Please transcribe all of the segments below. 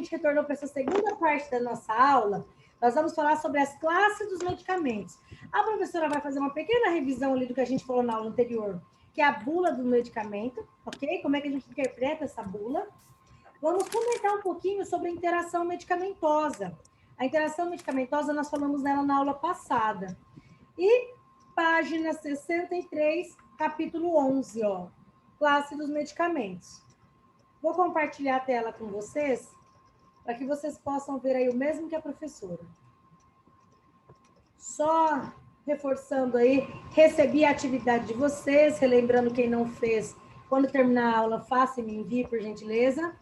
gente retornou para essa segunda parte da nossa aula. Nós vamos falar sobre as classes dos medicamentos. A professora vai fazer uma pequena revisão ali do que a gente falou na aula anterior, que é a bula do medicamento, ok? Como é que a gente interpreta essa bula. Vamos comentar um pouquinho sobre a interação medicamentosa. A interação medicamentosa, nós falamos nela na aula passada. E página 63, capítulo 11, ó, classe dos medicamentos. Vou compartilhar a tela com vocês, para que vocês possam ver aí o mesmo que a professora. Só reforçando aí, recebi a atividade de vocês, relembrando quem não fez, quando terminar a aula, faça e me envie, por gentileza.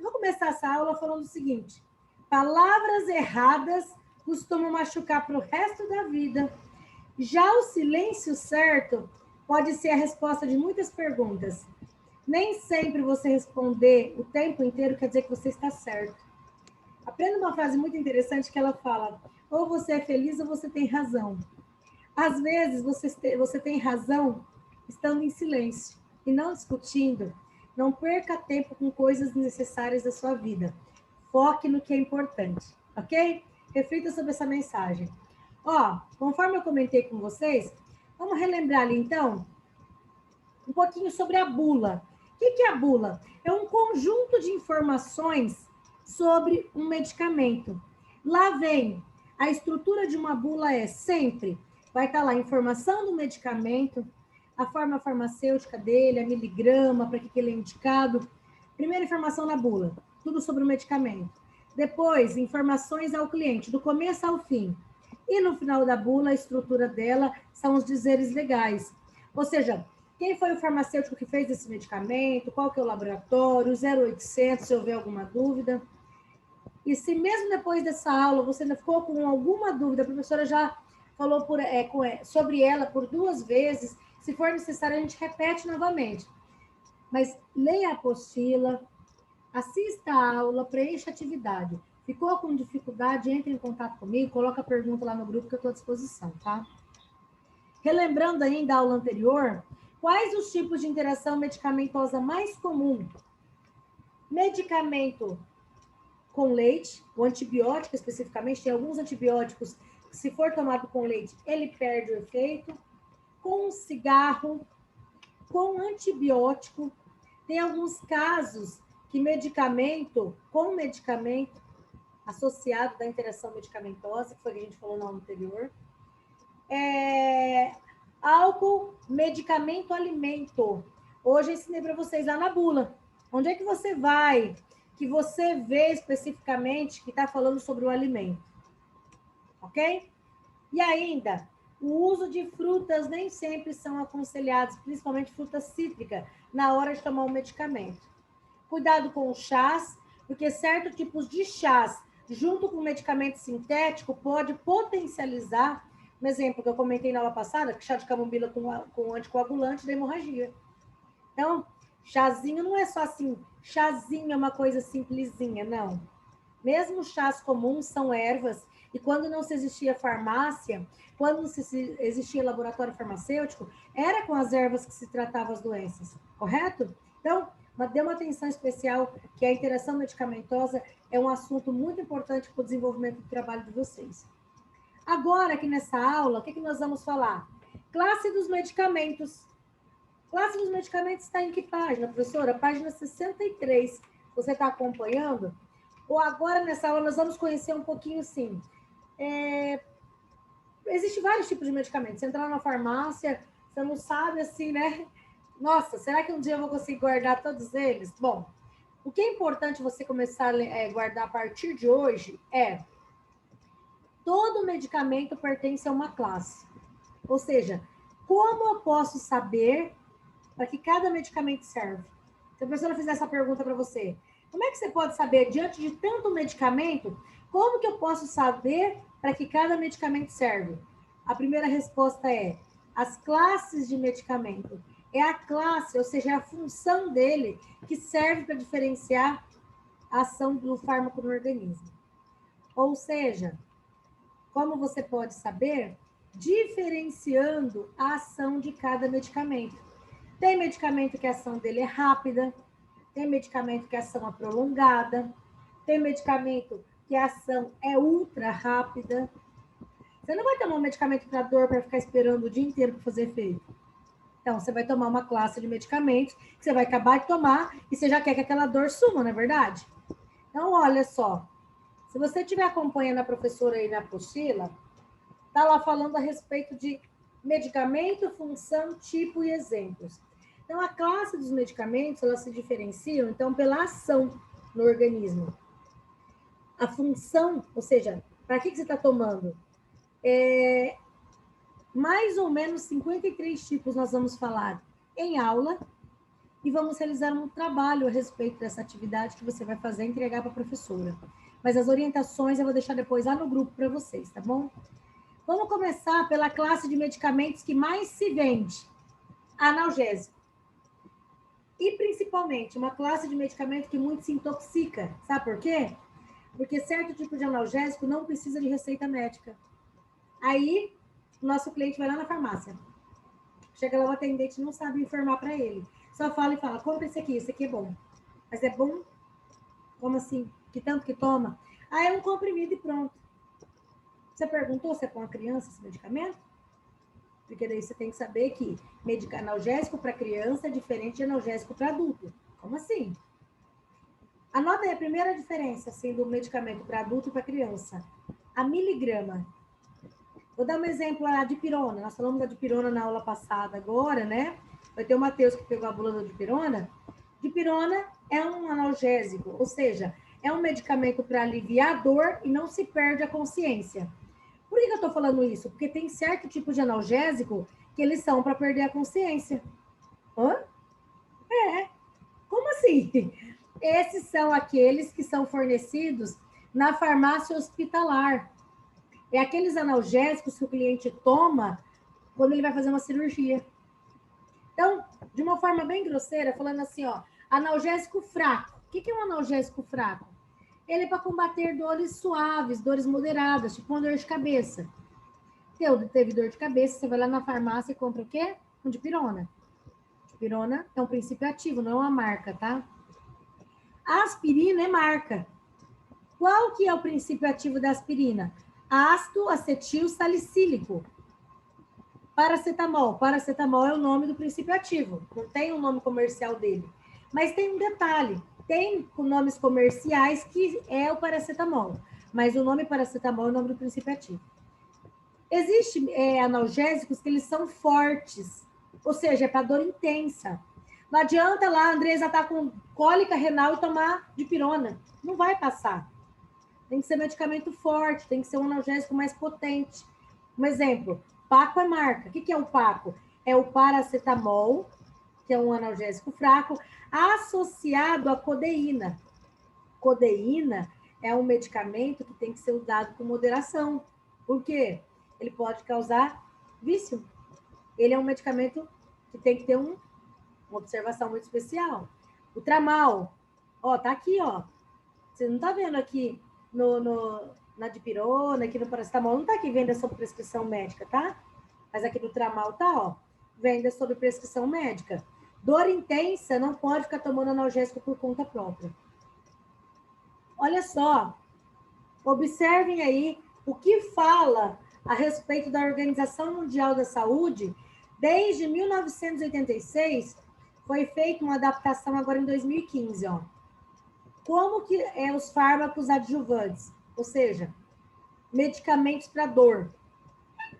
Vou começar essa aula falando o seguinte: palavras erradas costumam machucar para o resto da vida. Já o silêncio certo pode ser a resposta de muitas perguntas. Nem sempre você responder o tempo inteiro quer dizer que você está certo. Aprenda uma frase muito interessante que ela fala: ou você é feliz ou você tem razão. Às vezes você tem razão estando em silêncio e não discutindo. Não perca tempo com coisas desnecessárias da sua vida. Foque no que é importante, ok? Reflita sobre essa mensagem. Ó, conforme eu comentei com vocês, vamos relembrar ali então um pouquinho sobre a bula. O que é a bula? É um conjunto de informações sobre um medicamento. Lá vem, a estrutura de uma bula sempre, vai estar lá a informação do medicamento, a forma farmacêutica dele, a miligrama, para que ele é indicado. Primeira informação na bula, tudo sobre o medicamento. Depois, informações ao cliente, do começo ao fim. E no final da bula, a estrutura dela são os dizeres legais. Ou seja, quem foi o farmacêutico que fez esse medicamento, qual que é o laboratório, 0800, se houver alguma dúvida. E se mesmo depois dessa aula você ainda ficou com alguma dúvida, a professora já falou sobre ela por 2 vezes, se for necessário a gente repete novamente. Mas leia a apostila, assista a aula, preencha a atividade. Ficou com dificuldade, entre em contato comigo, coloca a pergunta lá no grupo que eu estou à disposição, tá? Relembrando ainda a aula anterior, quais os tipos de interação medicamentosa mais comum? Medicamento com leite, o antibiótico especificamente, tem alguns antibióticos que, se for tomado com leite, ele perde o efeito. Com cigarro, com antibiótico, tem alguns casos que com medicamento associado da interação medicamentosa, que foi o que a gente falou na aula anterior. Álcool, medicamento, alimento. Hoje eu ensinei para vocês lá na bula. Onde é que você vai, que você vê especificamente que está falando sobre o alimento? Ok? E ainda, o uso de frutas nem sempre são aconselhados, principalmente fruta cítrica, na hora de tomar o medicamento. Cuidado com os chás, porque certos tipos de chás, junto com medicamento sintético, pode potencializar, um exemplo que eu comentei na aula passada, que chá de camomila com anticoagulante da hemorragia. Então, chazinho não é só assim, chazinho é uma coisa simplesinha, não. Mesmo chás comuns são ervas, e quando não se existia farmácia, quando não se existia laboratório farmacêutico, era com as ervas que se tratavam as doenças, correto? Então, dê uma atenção especial, que a interação medicamentosa é um assunto muito importante para o desenvolvimento do trabalho de vocês. Agora, aqui nessa aula, o que nós vamos falar? Classe dos medicamentos. Classe dos medicamentos está em que página, professora? Página 63. Você está acompanhando? Ou agora, nessa aula, nós vamos conhecer um pouquinho, sim. Existem vários tipos de medicamentos. Você entra na farmácia, você não sabe, assim, né? Nossa, será que um dia eu vou conseguir guardar todos eles? Bom, o que é importante você começar a guardar a partir de hoje é: todo medicamento pertence a uma classe. Ou seja, como eu posso saber para que cada medicamento serve? Se a pessoa fizer essa pergunta para você, como é que você pode saber, diante de tanto medicamento, como que eu posso saber para que cada medicamento serve? A primeira resposta é: as classes de medicamento. É a classe, ou seja, a função dele, que serve para diferenciar a ação do fármaco no organismo. Ou seja, como você pode saber? Diferenciando a ação de cada medicamento. Tem medicamento que a ação dele é rápida, tem medicamento que a ação é prolongada, tem medicamento que a ação é ultra rápida. Você não vai tomar um medicamento para dor para ficar esperando o dia inteiro para fazer efeito. Então, você vai tomar uma classe de medicamentos que você vai acabar de tomar e você já quer que aquela dor suma, não é verdade? Então, olha só. Se você estiver acompanhando a professora aí na apostila, está lá falando a respeito de medicamento, função, tipo e exemplos. Então, a classe dos medicamentos, elas se diferenciam, então, pela ação no organismo. A função, ou seja, para que você está tomando? Mais ou menos 53 tipos nós vamos falar em aula e vamos realizar um trabalho a respeito dessa atividade que você vai fazer e entregar para a professora. Mas as orientações eu vou deixar depois lá no grupo para vocês, tá bom? Vamos começar pela classe de medicamentos que mais se vende, analgésico. E, principalmente, uma classe de medicamento que muito se intoxica. Sabe por quê? Porque certo tipo de analgésico não precisa de receita médica. Aí, o nosso cliente vai lá na farmácia. Chega lá, o atendente não sabe informar para ele. Só fala e fala, compra esse aqui é bom. Mas é bom? Como assim? Que tanto que toma? Ah, é um comprimido e pronto. Você perguntou se é com a criança esse medicamento? Porque daí você tem que saber que analgésico para criança é diferente de analgésico para adulto. Como assim? Anota aí a primeira diferença assim, do medicamento para adulto e para criança. A miligrama. Vou dar um exemplo, a dipirona. Nós falamos da dipirona na aula passada agora, né? Vai ter o Matheus que pegou a bula da dipirona. Dipirona é um analgésico, ou seja, é um medicamento para aliviar a dor e não se perde a consciência. Por que eu estou falando isso? Porque tem certo tipo de analgésico que eles são para perder a consciência. Hã? Como assim? Esses são aqueles que são fornecidos na farmácia hospitalar. É aqueles analgésicos que o cliente toma quando ele vai fazer uma cirurgia. Então, de uma forma bem grosseira, falando assim, ó, analgésico fraco. O que é um analgésico fraco? Ele é para combater dores suaves, dores moderadas, tipo uma dor de cabeça. Teve dor de cabeça, você vai lá na farmácia e compra o quê? Um dipirona. Dipirona é um princípio ativo, não é uma marca, tá? A aspirina é marca. Qual que é o princípio ativo da aspirina? Ácido acetil salicílico. Paracetamol. Paracetamol é o nome do princípio ativo. Não tem o nome comercial dele. Mas tem um detalhe. Tem nomes comerciais que é o paracetamol. Mas o nome paracetamol é o nome do princípio ativo. Existem analgésicos que eles são fortes. Ou seja, é para dor intensa. Não adianta lá, a Andresa está com cólica renal e tomar dipirona. Não vai passar. Tem que ser medicamento forte, tem que ser um analgésico mais potente. Um exemplo, Paco é marca. O que é o Paco? É o paracetamol, que é um analgésico fraco, associado à codeína. Codeína é um medicamento que tem que ser usado com moderação. Por quê? Ele pode causar vício. Ele é um medicamento que tem que ter uma observação muito especial. O Tramal, ó, tá aqui, ó. Você não tá vendo aqui na dipirona, aqui no paracetamol, não tá aqui venda sob prescrição médica, tá? Mas aqui no Tramal tá, ó, venda sob prescrição médica. Dor intensa, não pode ficar tomando analgésico por conta própria. Olha só, observem aí o que fala a respeito da Organização Mundial da Saúde. Desde 1986, foi feita uma adaptação agora em 2015, ó. Como que é os fármacos adjuvantes? Ou seja, medicamentos para dor.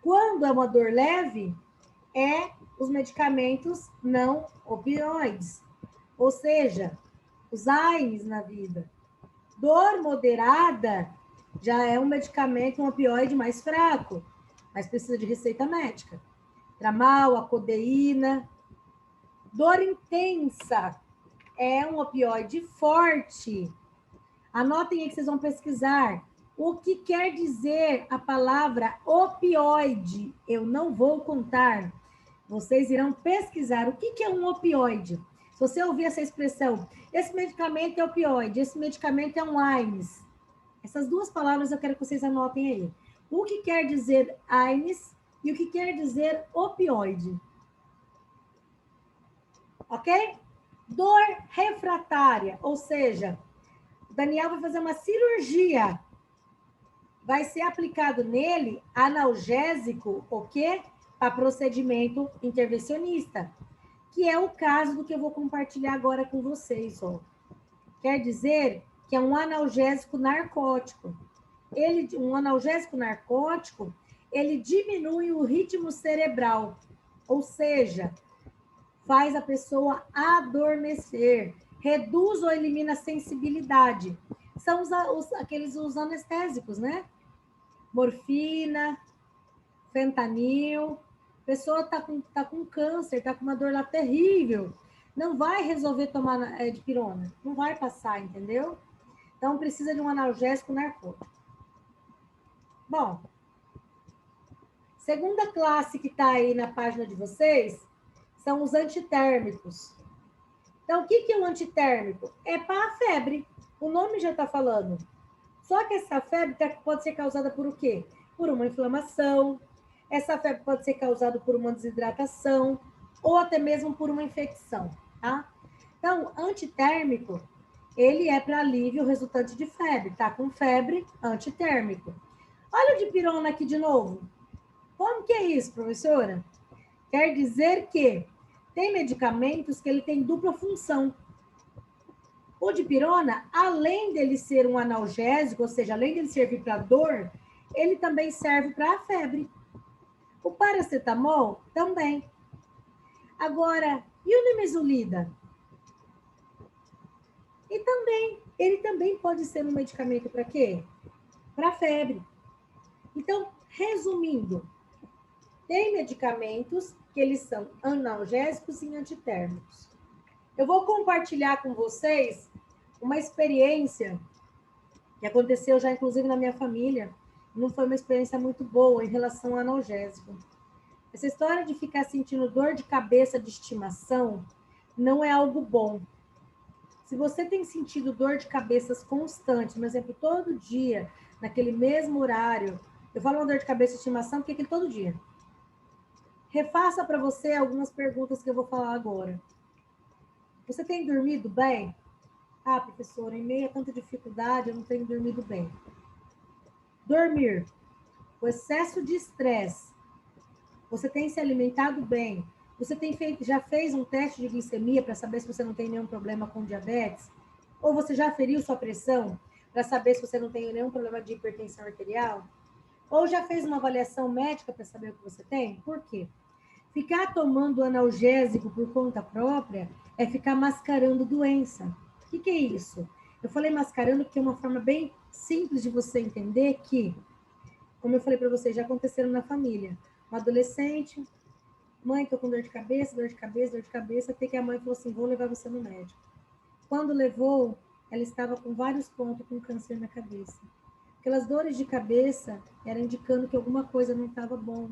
Quando é uma dor leve, é os medicamentos não opioides. Ou seja, os AINES na vida. Dor moderada já é um medicamento, um opioide mais fraco, mas precisa de receita médica. Tramal, a codeína. Dor intensa é um opioide forte. Anotem aí que vocês vão pesquisar. O que quer dizer a palavra opioide? Eu não vou contar. Vocês irão pesquisar o que é um opioide. Se você ouvir essa expressão, esse medicamento é opioide, esse medicamento é um AINES. Essas duas palavras eu quero que vocês anotem aí. O que quer dizer AINES e o que quer dizer opioide. Ok? Dor refratária, ou seja, o Daniel vai fazer uma cirurgia. Vai ser aplicado nele analgésico, o quê? Para procedimento intervencionista, que é o caso do que eu vou compartilhar agora com vocês, ó. Quer dizer que é um analgésico narcótico. Um analgésico narcótico, ele diminui o ritmo cerebral, ou seja, faz a pessoa adormecer, reduz ou elimina a sensibilidade. São os anestésicos, né? Morfina, fentanil. A pessoa tá com câncer, está com uma dor lá terrível. Não vai resolver tomar dipirona, não vai passar, entendeu? Então, precisa de um analgésico narcótico. Bom, segunda classe que está aí na página de vocês são os antitérmicos. Então, o que é um antitérmico? É para a febre. O nome já está falando. Só que essa febre pode ser causada por o quê? Por uma inflamação. Essa febre pode ser causada por uma desidratação ou até mesmo por uma infecção, tá? Então, antitérmico, ele é para alívio resultante de febre. Tá com febre, antitérmico. Olha o dipirona aqui de novo. Como que é isso, professora? Quer dizer que tem medicamentos que ele tem dupla função. O dipirona, além dele ser um analgésico, ou seja, além dele servir para dor, ele também serve para a febre. O paracetamol também. Agora, e o nimesulida? Ele também pode ser um medicamento para quê? Para febre. Então, resumindo, tem medicamentos que eles são analgésicos e antitérmicos. Eu vou compartilhar com vocês uma experiência que aconteceu já, inclusive, na minha família. Não foi uma experiência muito boa em relação ao analgésico. Essa história de ficar sentindo dor de cabeça de estimação não é algo bom. Se você tem sentido dor de cabeças constantes, por exemplo, todo dia, naquele mesmo horário, eu falo uma dor de cabeça de estimação porque é aquele todo dia. Refaça para você algumas perguntas que eu vou falar agora. Você tem dormido bem? Ah, professora, em meio a tanta dificuldade, eu não tenho dormido bem. Dormir. O excesso de estresse. Você tem se alimentado bem? Você já fez um teste de glicemia para saber se você não tem nenhum problema com diabetes? Ou você já aferiu sua pressão para saber se você não tem nenhum problema de hipertensão arterial? Ou já fez uma avaliação médica para saber o que você tem? Por quê? Ficar tomando analgésico por conta própria é ficar mascarando doença. O que é isso? Eu falei mascarando porque é uma forma bem simples de você entender que, como eu falei para vocês, já aconteceram na família. Um adolescente, mãe, tô com dor de cabeça, dor de cabeça, dor de cabeça, até que a mãe falou assim, vou levar você no médico. Quando levou, ela estava com vários pontos com câncer na cabeça. Aquelas dores de cabeça eram indicando que alguma coisa não estava bom.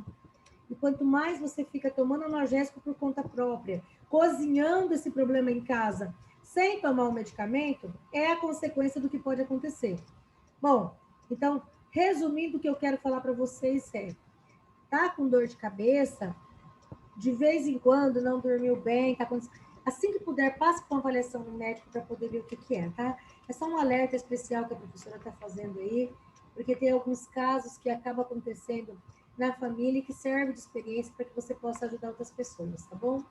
E quanto mais você fica tomando analgésico por conta própria, cozinhando esse problema em casa, sem tomar o medicamento, é a consequência do que pode acontecer. Bom, então, resumindo, o que eu quero falar para vocês é, tá com dor de cabeça, de vez em quando não dormiu bem, tá com... assim que puder, passe com uma avaliação no médico para poder ver o que é, tá? É só um alerta especial que a professora está fazendo aí, porque tem alguns casos que acabam acontecendo na família e que serve de experiência para que você possa ajudar outras pessoas, tá bom?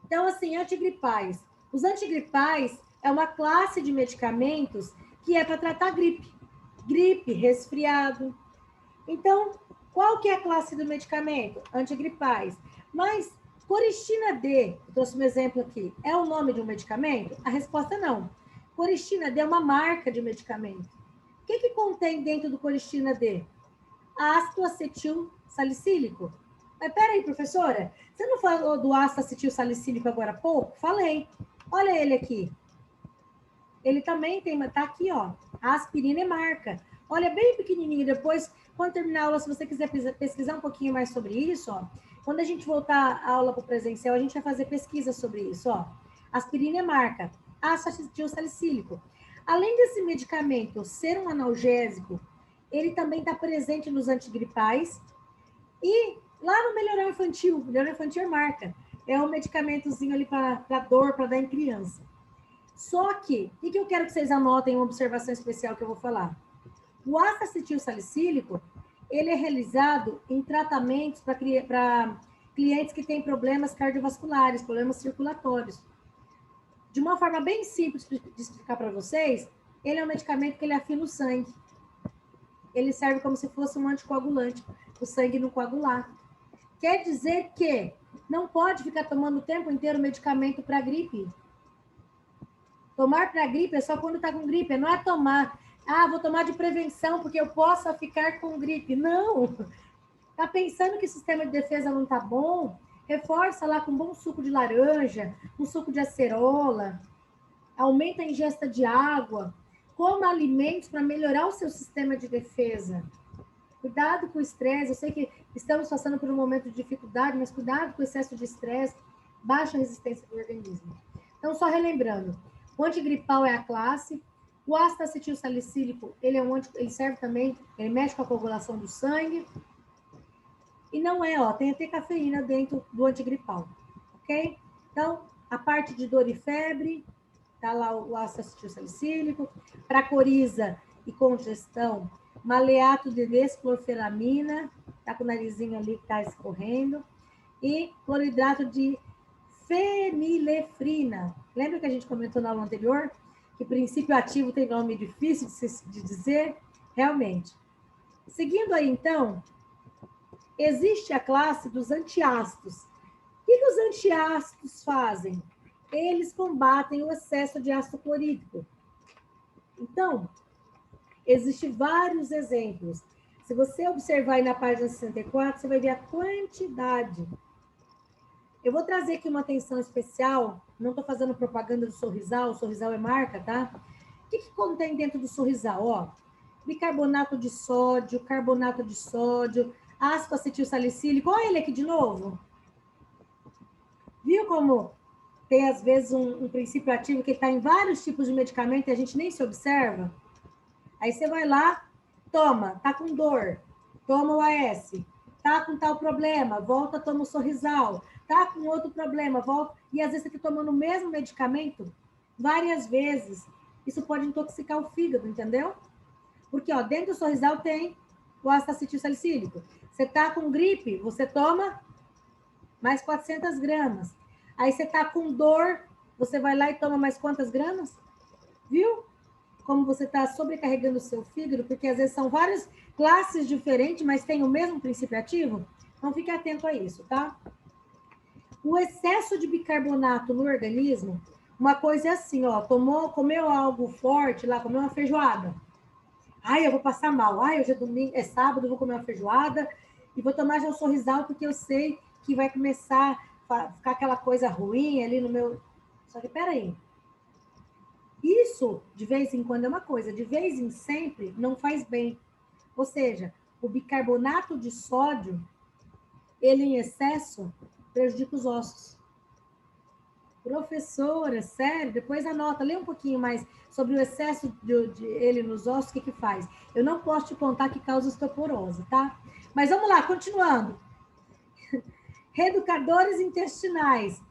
Então, assim, antigripais. Os antigripais é uma classe de medicamentos que é para tratar gripe, resfriado. Então, qual que é a classe do medicamento? Antigripais. Mas Coristina D, eu trouxe um exemplo aqui, é o nome de um medicamento? A resposta é não. Coristina D é uma marca de medicamento. O que contém dentro do Coristina D? Ácido acetil salicílico. Mas peraí, professora, você não falou do ácido acetil salicílico agora há pouco? Falei. Olha ele aqui. Ele também tem, tá aqui, ó. A aspirina é marca. Olha, bem pequenininho. Depois, quando terminar a aula, se você quiser pesquisar um pouquinho mais sobre isso, ó. Quando a gente voltar a aula para o presencial, a gente vai fazer pesquisa sobre isso, ó. Aspirina é marca. Ácido acetil salicílico. Além desse medicamento ser um analgésico, ele também está presente nos antigripais e lá no Melhoral Infantil é marca. É um medicamentozinho ali para dor, para dar em criança. Só que, o que eu quero que vocês anotem, uma observação especial que eu vou falar. O ácido acetil salicílico, ele é realizado em tratamentos para clientes que têm problemas cardiovasculares, problemas circulatórios. De uma forma bem simples de explicar para vocês, ele é um medicamento que ele afina o sangue. Ele serve como se fosse um anticoagulante, o sangue não coagular. Quer dizer que não pode ficar tomando o tempo inteiro medicamento para gripe. Tomar para gripe é só quando está com gripe, não é tomar, vou tomar de prevenção porque eu possa ficar com gripe. Não! Está pensando que o sistema de defesa não está bom? Reforça lá com um bom suco de laranja, um suco de acerola, aumenta a ingesta de água, coma alimentos para melhorar o seu sistema de defesa. Cuidado com o estresse, eu sei que estamos passando por um momento de dificuldade, mas cuidado com o excesso de estresse, baixa resistência do organismo. Então, só relembrando, o antigripal é a classe, o ácido acetil salicílico, ele serve também, ele mexe com a coagulação do sangue, e não tem até cafeína dentro do antigripal, ok? Então, a parte de dor e febre, tá lá o ácido acetil salicílico, para coriza e congestão, maleato de desclorfenamina, tá com o narizinho ali que tá escorrendo, e cloridrato de fenilefrina. Lembra que a gente comentou na aula anterior? Que princípio ativo tem nome difícil de dizer? Realmente. Seguindo aí, então, existe a classe dos antiácidos. O que os antiácidos fazem? Eles combatem o excesso de ácido clorídrico. Então, existem vários exemplos. Se você observar aí na página 64, você vai ver a quantidade. Eu vou trazer aqui uma atenção especial, não estou fazendo propaganda do Sorrisal, o Sorrisal é marca, tá? O que contém dentro do Sorrisal? Bicarbonato de sódio, carbonato de sódio, ácido acetil salicílico. Olha ele aqui de novo. Viu como tem, às vezes, um princípio ativo que está em vários tipos de medicamento e a gente nem se observa? Aí você vai lá, toma, tá com dor, toma o AS. Tá com tal problema, volta, toma o Sorrisal. Tá com outro problema, volta. E às vezes você está tomando o mesmo medicamento várias vezes. Isso pode intoxicar o fígado, entendeu? Porque, dentro do Sorrisal tem o ácido acetil salicílico. Você tá com gripe, você toma mais 400 gramas. Aí você tá com dor, você vai lá e toma mais quantas gramas? Viu? Como você está sobrecarregando o seu fígado, porque às vezes são várias classes diferentes, mas tem o mesmo princípio ativo. Então, fique atento a isso, tá? O excesso de bicarbonato no organismo, uma coisa é assim, comeu algo forte lá, comeu uma feijoada. Eu vou passar mal. Hoje é domingo, é sábado, eu vou comer uma feijoada e vou tomar já o Sorrisal, porque eu sei que vai começar a ficar aquela coisa ruim ali no meu... Só que, peraí. Isso, de vez em quando, é uma coisa. De vez em sempre, não faz bem. Ou seja, o bicarbonato de sódio, ele em excesso, prejudica os ossos. Professora, sério? Depois anota, lê um pouquinho mais sobre o excesso de ele nos ossos, o que faz. Eu não posso te contar que causa osteoporose, tá? Mas vamos lá, continuando. Reeducadores intestinais.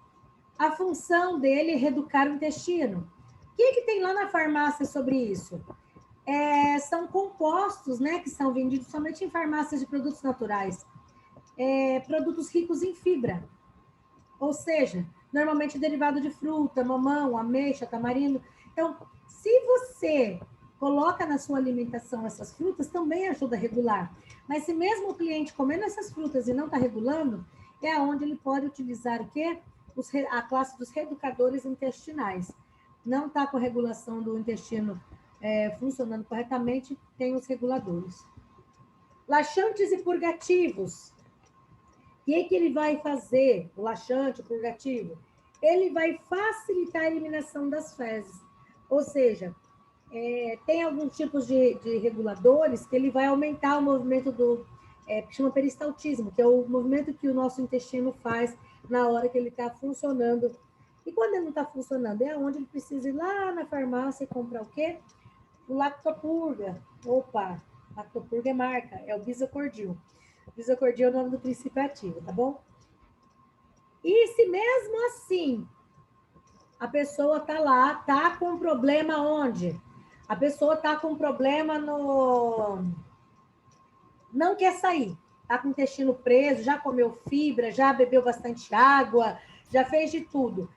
A função dele é reeducar o intestino. O que tem lá na farmácia sobre isso? São compostos, né, que são vendidos somente em farmácias de produtos naturais. Produtos ricos em fibra. Ou seja, normalmente derivado de fruta, mamão, ameixa, tamarindo. Então, se você coloca na sua alimentação essas frutas, também ajuda a regular. Mas se mesmo o cliente comendo essas frutas e não está regulando, é onde ele pode utilizar o quê? A classe dos reeducadores intestinais. Não está com a regulação do intestino funcionando corretamente, tem os reguladores. Laxantes e purgativos. O que ele vai fazer, o laxante, o purgativo? Ele vai facilitar a eliminação das fezes. Ou seja, tem alguns tipos de reguladores que ele vai aumentar o movimento que chama peristaltismo, que é o movimento que o nosso intestino faz na hora que ele está funcionando. E quando ele não está funcionando, é onde ele precisa ir lá na farmácia e comprar o quê? O Lactopurga. Opa, Lactopurga é marca, é o Bisacordil. Bisacordil é o nome do princípio ativo, tá bom? E se mesmo assim a pessoa está lá, está com problema onde? A pessoa está com problema no... Não quer sair, está com o intestino preso, já comeu fibra, já bebeu bastante água, já fez de tudo.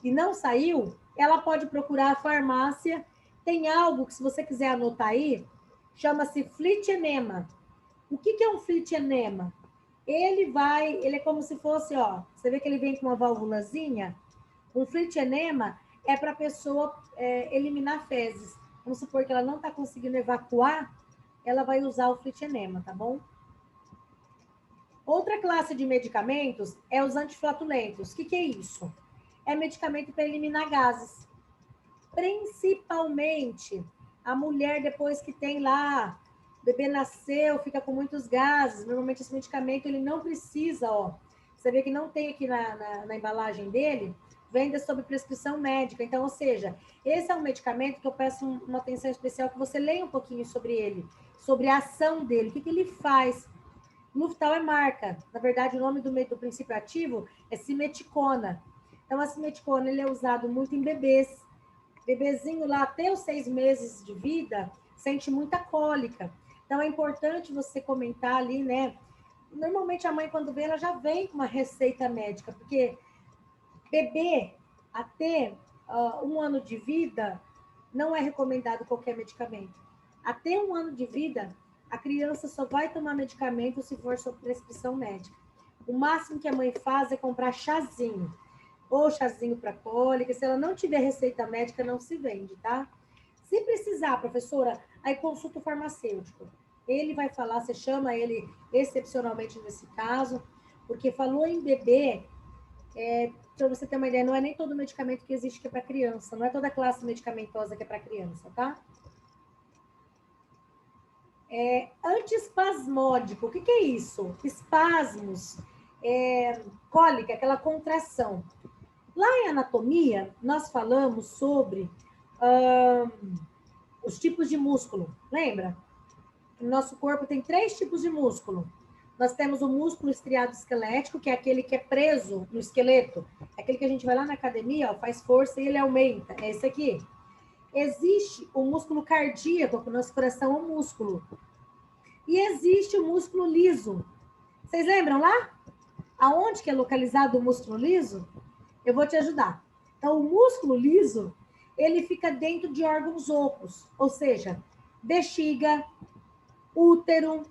E não saiu, ela pode procurar a farmácia. Tem algo que, se você quiser anotar aí, chama-se flit enema. O que é um flit enema? Ele é como se fosse, ó, você vê que ele vem com uma válvulazinha? Um flit enema é para a pessoa eliminar fezes. Vamos supor que ela não está conseguindo evacuar, ela vai usar o flit enema, tá bom? Outra classe de medicamentos é os antiflatulentos. O que é isso? É medicamento para eliminar gases. Principalmente a mulher, depois que tem lá, o bebê nasceu, fica com muitos gases. Normalmente esse medicamento ele não precisa, ó. Você vê que não tem aqui na embalagem dele, venda sob prescrição médica. Então, ou seja, esse é um medicamento que eu peço uma atenção especial, que você leia um pouquinho sobre ele, sobre a ação dele, o que ele faz. Luftal é marca. Na verdade, o nome do princípio ativo é simeticona. Então, a simeticona ele é usado muito em bebês. Bebezinho lá até os 6 meses de vida sente muita cólica. Então, é importante você comentar ali, né? Normalmente, a mãe, quando vem, ela já vem com uma receita médica, porque bebê até 1 ano de vida não é recomendado qualquer medicamento. Até 1 ano de vida, a criança só vai tomar medicamento se for sob prescrição médica. O máximo que a mãe faz é comprar chazinho, ou chazinho para cólica. Se ela não tiver receita médica, não se vende, tá? Se precisar, professora, aí consulta o farmacêutico. Ele vai falar, você chama ele excepcionalmente nesse caso, porque falou em bebê, para você ter uma ideia, não é nem todo medicamento que existe que é para criança, não é toda classe medicamentosa que é para criança, tá? Antiespasmódico, o que é isso? Espasmos, cólica, aquela contração. Lá em anatomia, nós falamos sobre os tipos de músculo, lembra? No nosso corpo tem 3 tipos de músculo. Nós temos o músculo estriado esquelético, que é aquele que é preso no esqueleto. É aquele que a gente vai lá na academia, ó, faz força e ele aumenta. É esse aqui. Existe o músculo cardíaco, que o nosso coração é um músculo. E existe o músculo liso. Vocês lembram lá? Aonde que é localizado o músculo liso? Eu vou te ajudar. Então, o músculo liso, ele fica dentro de órgãos ocos, ou seja, bexiga, útero,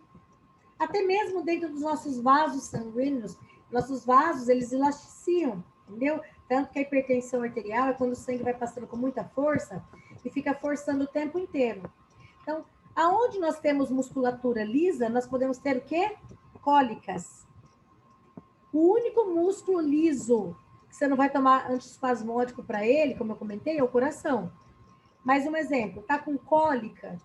até mesmo dentro dos nossos vasos sanguíneos. Nossos vasos, eles elasticiam, entendeu? Tanto que a hipertensão arterial é quando o sangue vai passando com muita força e fica forçando o tempo inteiro. Então, aonde nós temos musculatura lisa, nós podemos ter o quê? Cólicas. O único músculo liso que você não vai tomar antiespasmódico para ele, como eu comentei, é o coração. Mais um exemplo, tá com cólica,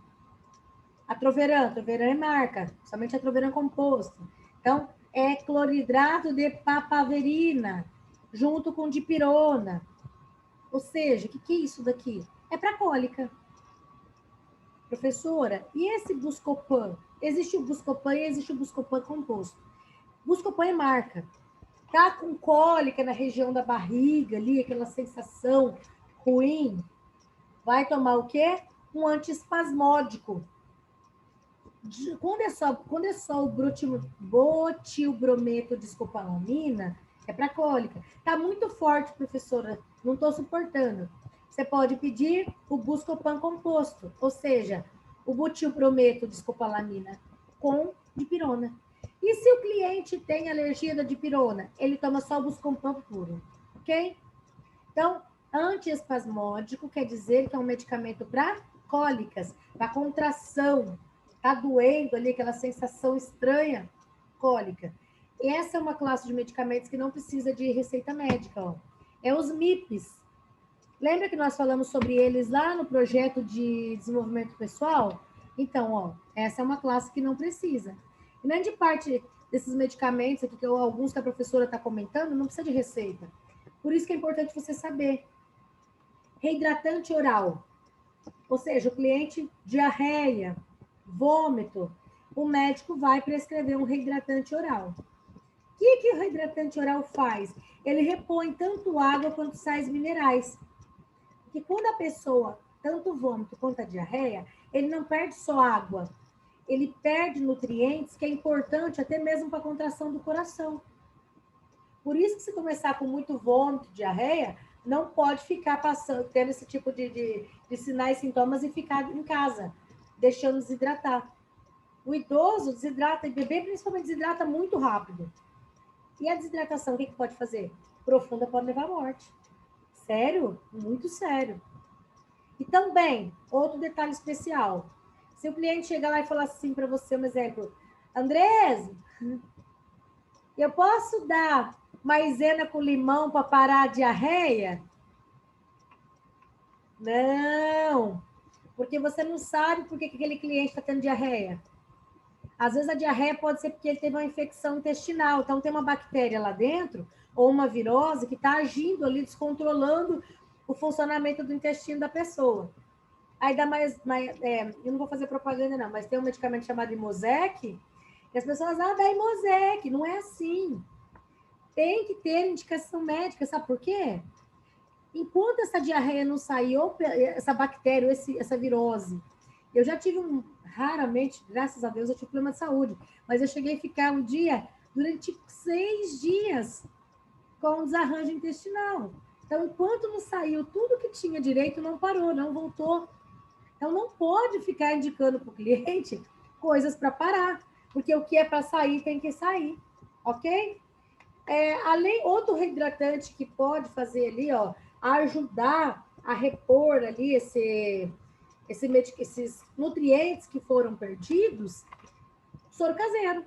atroveran é marca, somente atroveran composto. Então, é cloridrato de papaverina, junto com dipirona. Ou seja, o que é isso daqui? É para cólica. Professora, e esse Buscopan? Existe o Buscopan e existe o Buscopan composto. Buscopan é marca. Tá com cólica na região da barriga ali, aquela sensação ruim, vai tomar o quê? Um antiespasmódico. Quando é só o botilbrometo de escopolamina, é para cólica. Tá muito forte, professora, não estou suportando. Você pode pedir o Buscopan composto, ou seja, o butilbrometo de escopolamina com dipirona. E se o cliente tem alergia da dipirona, ele toma só o Buscopan puro, ok? Então, antiespasmódico quer dizer que é um medicamento para cólicas, para contração. Tá doendo ali, aquela sensação estranha, cólica. E essa é uma classe de medicamentos que não precisa de receita médica, ó. É os MIPs. Lembra que nós falamos sobre eles lá no projeto de desenvolvimento pessoal? Então, ó, essa é uma classe que não precisa. Grande parte desses medicamentos aqui, alguns que a professora está comentando, não precisa de receita. Por isso que é importante você saber. Reidratante oral. Ou seja, o cliente diarreia, vômito, o médico vai prescrever um reidratante oral. O que o reidratante oral faz? Ele repõe tanto água quanto sais minerais. Porque quando a pessoa, tanto o vômito quanto a diarreia, ele não perde só água, ele perde nutrientes, que é importante até mesmo para a contração do coração. Por isso que se começar com muito vômito, diarreia, não pode ficar passando, tendo esse tipo de sinais e sintomas e ficar em casa, deixando desidratar. O idoso desidrata, e bebê principalmente desidrata muito rápido. E a desidratação, o que pode fazer? Profunda pode levar à morte. Sério? Muito sério. E também, outro detalhe especial. Se o cliente chegar lá e falar assim para você, um exemplo, Andrés, eu posso dar maisena com limão para parar a diarreia? Não, porque você não sabe por que aquele cliente está tendo diarreia. Às vezes a diarreia pode ser porque ele teve uma infecção intestinal, então tem uma bactéria lá dentro, ou uma virose que está agindo ali, descontrolando o funcionamento do intestino da pessoa. Aí dá eu não vou fazer propaganda não, mas tem um medicamento chamado Imosec, e as pessoas, dá Imosec, não é assim. Tem que ter indicação médica, sabe por quê? Enquanto essa diarreia não sair, ou essa bactéria, ou essa virose, eu já tive raramente, graças a Deus, eu tive problema de saúde, mas eu cheguei a ficar um dia, durante 6 dias, com um desarranjo intestinal. Então, enquanto não saiu tudo que tinha direito, não parou, não voltou. Então, não pode ficar indicando para o cliente coisas para parar, porque o que é para sair tem que sair, ok? Outro reidratante que pode fazer ali, ó, ajudar a repor ali esses nutrientes que foram perdidos, soro caseiro.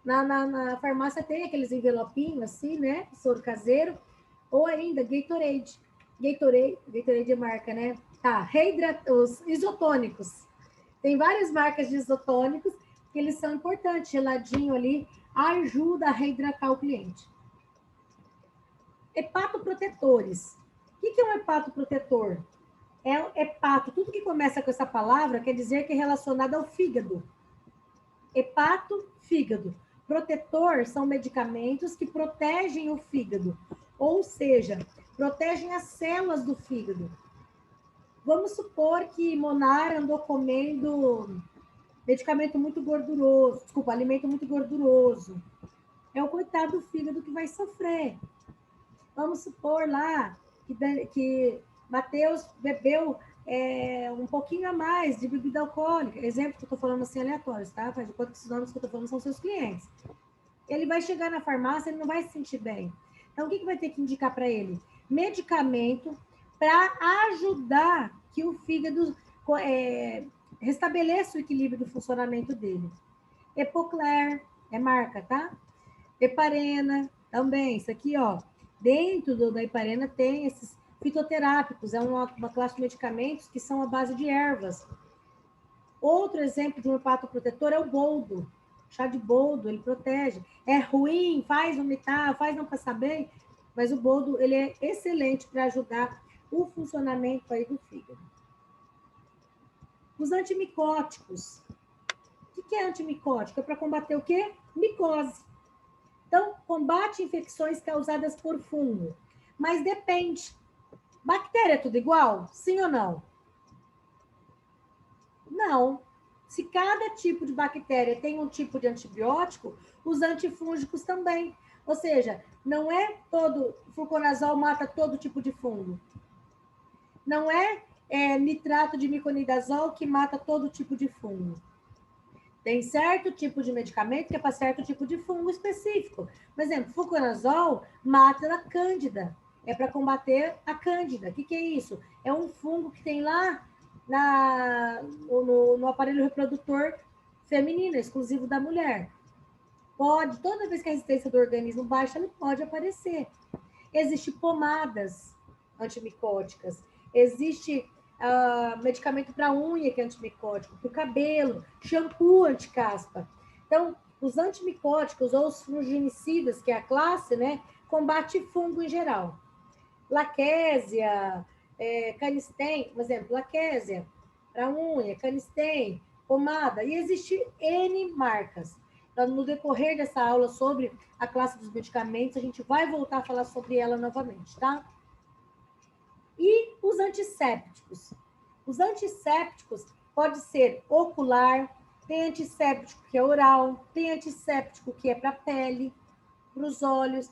Na farmácia tem aqueles envelopinhos assim, né? Soro caseiro. Ou ainda Gatorade. Gatorade é marca, né? Tá, os isotônicos. Tem várias marcas de isotônicos que eles são importantes. Geladinho ali ajuda a reidratar o cliente. Hepatoprotetores. O que é um hepatoprotetor? Hepato, tudo que começa com essa palavra quer dizer que é relacionado ao fígado. Hepato, fígado. Protetor são medicamentos que protegem o fígado, ou seja, protegem as células do fígado. Vamos supor que Monar andou comendo medicamento muito gorduroso, alimento muito gorduroso. É o coitado do fígado que vai sofrer. Vamos supor lá que Mateus bebeu um pouquinho a mais de bebida alcoólica. Exemplo que eu estou falando assim aleatórios, tá? Faz de conta que esses nomes que eu estou falando são seus clientes. Ele vai chegar na farmácia, ele não vai se sentir bem. Então, o que vai ter que indicar para ele? Medicamento para ajudar que o fígado restabeleça o equilíbrio do funcionamento dele. Epocler, é marca, tá? Heparina, também. Isso aqui, ó. Dentro da heparina tem esses fitoterápicos, é uma classe de medicamentos que são à base de ervas. Outro exemplo de um hepatoprotetor é o boldo. Chá de boldo, ele protege. É ruim, faz vomitar, faz não passar bem, mas o boldo ele é excelente para ajudar o funcionamento aí do fígado. Os antimicóticos. O que é antimicótico? É para combater o quê? Micose. Então, combate infecções causadas por fungo. Mas depende. Bactéria é tudo igual? Sim ou não? Não. Se cada tipo de bactéria tem um tipo de antibiótico, os antifúngicos também. Ou seja, não é todo fluconazol mata todo tipo de fungo. Não é nitrato de miconidazol que mata todo tipo de fungo. Tem certo tipo de medicamento que é para certo tipo de fungo específico. Por exemplo, fluconazol mata a cândida. É para combater a cândida. O que é isso? É um fungo que tem lá no aparelho reprodutor feminino, exclusivo da mulher. Toda vez que a resistência do organismo baixa, ele pode aparecer. Existem pomadas antimicóticas. Existe medicamento para unha que é antimicótico, para o cabelo, shampoo anticaspa. Então, os antimicóticos ou os fungicidas, que é a classe, né, combate fungo em geral. Laquésia, Canistem, por exemplo, laquésia para unha, Canistem, pomada, e existe N marcas. Então, no decorrer dessa aula sobre a classe dos medicamentos, a gente vai voltar a falar sobre ela novamente, tá? E os antissépticos? Os antissépticos pode ser ocular, tem antisséptico que é oral, tem antisséptico que é para a pele, para os olhos.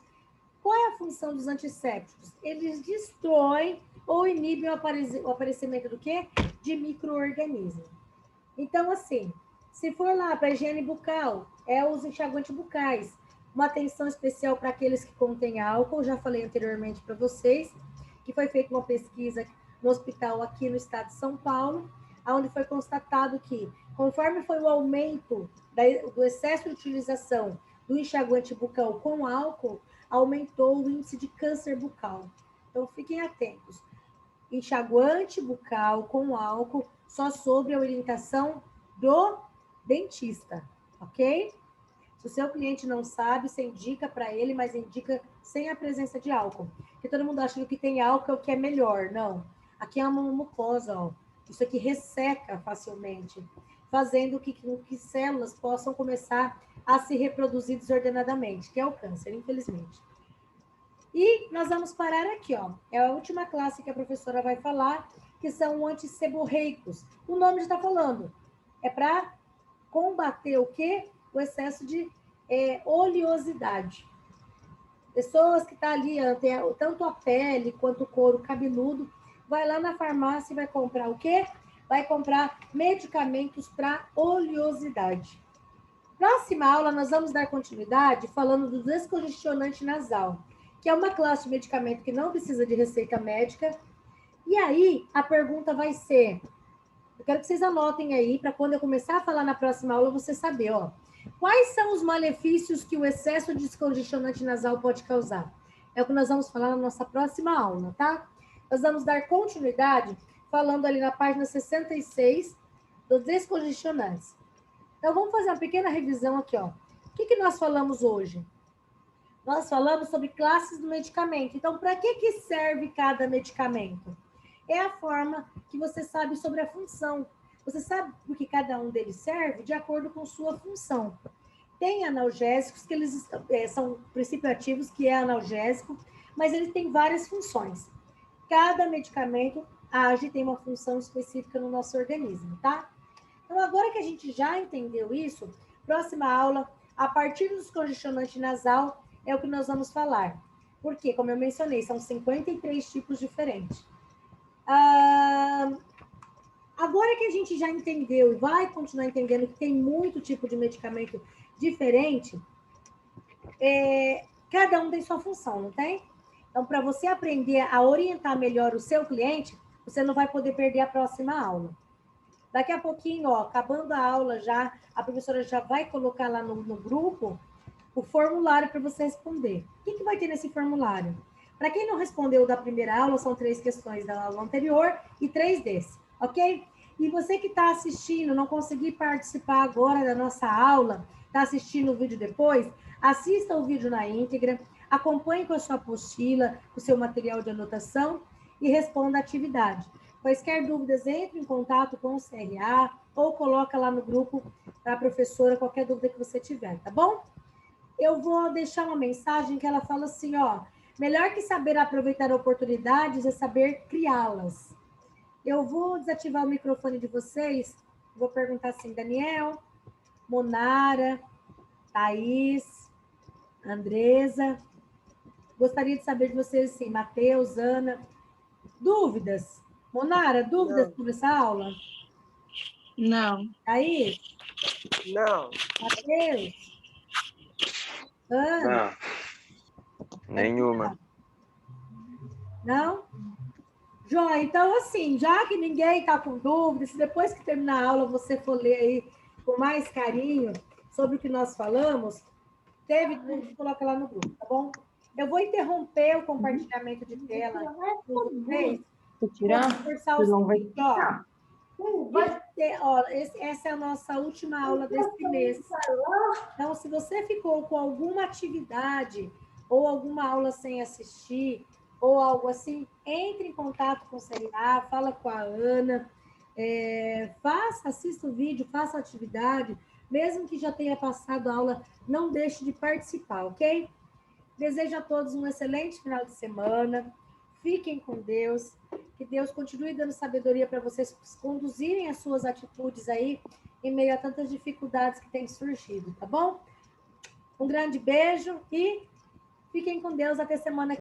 Qual é a função dos antissépticos? Eles destroem ou inibem o aparecimento do quê? De micro-organismos. Então, assim, se for lá para higiene bucal, é os enxaguantes bucais. Uma atenção especial para aqueles que contêm álcool, já falei anteriormente para vocês, que foi feita uma pesquisa no hospital aqui no estado de São Paulo, onde foi constatado que, conforme foi o aumento do excesso de utilização do enxaguante bucal com álcool, aumentou o índice de câncer bucal. Então, fiquem atentos. Enxaguante bucal com álcool só sobre a orientação do dentista, ok? Se o seu cliente não sabe, você indica para ele, mas indica sem a presença de álcool. Porque todo mundo acha que o que tem álcool é o que é melhor. Não. Aqui é uma mucosa, ó. Isso aqui resseca facilmente, fazendo que células possam começar a se reproduzir desordenadamente, que é o câncer, infelizmente. E nós vamos parar aqui, ó. É a última classe que a professora vai falar, que são antisseborreicos. O nome já está falando. É para combater o quê? O excesso de oleosidade. Pessoas que estão ali, tem tanto a pele quanto o couro cabeludo, vai lá na farmácia e vai comprar o quê? Vai comprar medicamentos para oleosidade. Próxima aula, nós vamos dar continuidade falando do descongestionante nasal, que é uma classe de medicamento que não precisa de receita médica. E aí, a pergunta vai ser, eu quero que vocês anotem aí, para quando eu começar a falar na próxima aula, você saber, ó. Quais são os malefícios que o excesso de descongestionante nasal pode causar? É o que nós vamos falar na nossa próxima aula, tá? Nós vamos dar continuidade falando ali na página 66 dos descongestionantes. Então, vamos fazer uma pequena revisão aqui, ó. O que nós falamos hoje? Nós falamos sobre classes do medicamento. Então, para que serve cada medicamento? É a forma que você sabe sobre a função. Você sabe por que cada um deles serve de acordo com sua função. Tem analgésicos, que eles são princípios ativos, que é analgésico, mas ele tem várias funções. Cada medicamento age, tem uma função específica no nosso organismo, tá? Então, agora que a gente já entendeu isso, próxima aula, a partir dos congestionantes nasal, é o que nós vamos falar. Porque, como eu mencionei, são 53 tipos diferentes. Agora que a gente já entendeu e vai continuar entendendo que tem muito tipo de medicamento diferente, cada um tem sua função, não tem? Então, para você aprender a orientar melhor o seu cliente, você não vai poder perder a próxima aula. Daqui a pouquinho, ó, acabando a aula já, a professora já vai colocar lá no grupo o formulário para você responder. O que vai ter nesse formulário? Para quem não respondeu da primeira aula, são 3 questões da aula anterior e 3 desse, ok? E você que está assistindo, não conseguir participar agora da nossa aula, está assistindo o vídeo depois, assista o vídeo na íntegra, acompanhe com a sua apostila, o seu material de anotação e responda a atividade. Quaisquer dúvidas, entre em contato com o CRA ou coloca lá no grupo para a professora qualquer dúvida que você tiver, tá bom? Eu vou deixar uma mensagem que ela fala assim, ó, melhor que saber aproveitar oportunidades é saber criá-las. Eu vou desativar o microfone de vocês, vou perguntar assim, Daniel, Monara, Thaís, Andresa, gostaria de saber de vocês, assim, Matheus, Ana, dúvidas? Monara, dúvidas sobre essa aula? Não. Thaís? Não. Matheus? Ana? Não. Nenhuma. Não? Joia, então assim, já que ninguém está com dúvidas, se depois que terminar a aula você for ler aí com mais carinho sobre o que nós falamos, teve dúvida, coloca lá no grupo, tá bom? Eu vou interromper o compartilhamento de tela com vocês. Vou tirar? Você não vai tirar. Essa é a nossa última aula desse mês. Então, se você ficou com alguma atividade ou alguma aula sem assistir, ou algo assim, entre em contato com o CRA, fala com a Ana, assista o vídeo, faça a atividade, Mesmo que já tenha passado a aula, não deixe de participar, ok? Desejo a todos um excelente final de semana. Fiquem com Deus. Que Deus continue dando sabedoria para vocês conduzirem as suas atitudes aí em meio a tantas dificuldades que têm surgido, tá bom? Um grande beijo e fiquem com Deus até semana que vem.